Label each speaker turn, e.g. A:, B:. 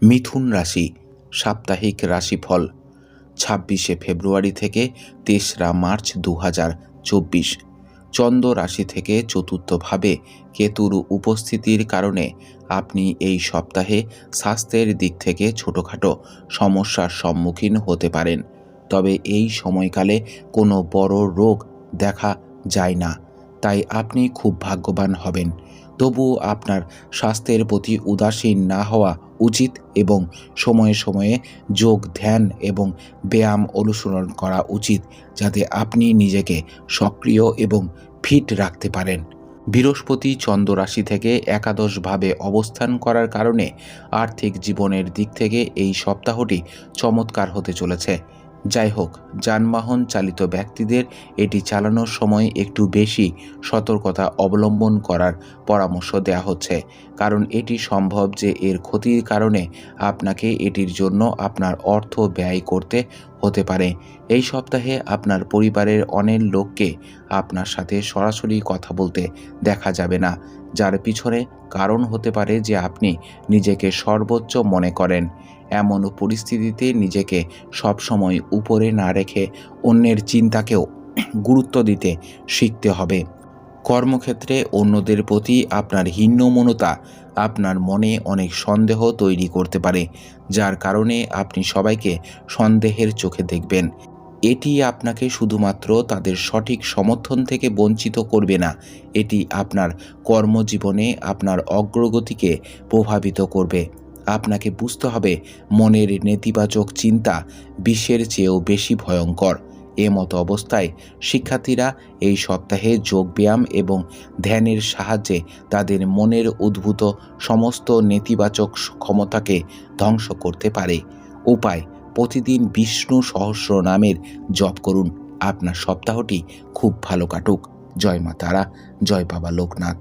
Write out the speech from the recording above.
A: মিথুন রাশি সাপ্তাহিক রাশিফল ২৬শে ফেব্রুয়ারি থেকে ৩রা মার্চ ২০২৪। চন্দ্র রাশি থেকে চতুর্থভাবে কেতুর উপস্থিতির কারণে আপনি এই সপ্তাহে স্বাস্থ্যের দিক থেকে ছোটোখাটো সমস্যার সম্মুখীন হতে পারেন। তবে এই সময়কালে কোনো বড় রোগ দেখা যায় না, তাই আপনি খুব ভাগ্যবান হবেন। তবুও আপনার স্বাস্থ্যের প্রতি উদাসীন না হওয়া উচিত এবং সময়ে সময়ে যোগ, ধ্যান এবং ব্যায়াম অনুসরণ করা উচিত, যাতে আপনি নিজেকে সক্রিয় এবং ফিট রাখতে পারেন। বৃহস্পতি চন্দ্র রাশি থেকে একাদশভাবে অবস্থান করার কারণে আর্থিক জীবনের দিক থেকে এই সপ্তাহটি চমৎকার হতে চলেছে। যাই হোক, যানবাহন চালিত ব্যক্তিদের এটি চালানোর সময় একটু বেশি সতর্কতা অবলম্বন করার পরামর্শ দেওয়া হচ্ছে, কারণ এটি সম্ভব যে এর ক্ষতির কারণে আপনাকে এটির জন্য আপনার অর্থ ব্যয় করতে হতে পারে। এই সপ্তাহে আপনার পরিবারের অনেক লোককে আপনার সাথে সরাসরি কথা বলতে দেখা যাবে না, যার পিছনে কারণ হতে পারে যে আপনি নিজেকে সর্বোচ্চ মনে করেন। এমন পরিস্থিতিতে নিজেকে সবসময় উপরে না রেখে অন্যের চিন্তাকেও গুরুত্ব দিতে শিখতে হবে। কর্মক্ষেত্রে অন্যদের প্রতি আপনার হীনমন্যতা আপনার মনে অনেক সন্দেহ তৈরি করতে পারে, যার কারণে আপনি সবাইকে সন্দেহের চোখে দেখবেন। এটি আপনাকে শুধুমাত্র তাদের সঠিক সমর্থন থেকে বঞ্চিত করবে না, এটি আপনার কর্মজীবনে আপনার অগ্রগতিকে প্রভাবিত করবে। আপনাকে বুঝতে হবে, মনের নেতিবাচক চিন্তা বিশ্বের চেয়েও বেশি ভয়ঙ্কর। এমতো অবস্থায় শিক্ষার্থীরা এই সপ্তাহে যোগব্যায়াম এবং ধ্যানের সাহায্যে তাদের মনের উদ্ভূত সমস্ত নেতিবাচক ক্ষমতাকে ধ্বংস করতে পারে। উপায়: প্রতিদিন বিষ্ণু সহস্র নামের জপ করুন। আপনার সপ্তাহটি খুব ভালো কাটুক। জয় মা তারা, জয় বাবা লোকনাথ।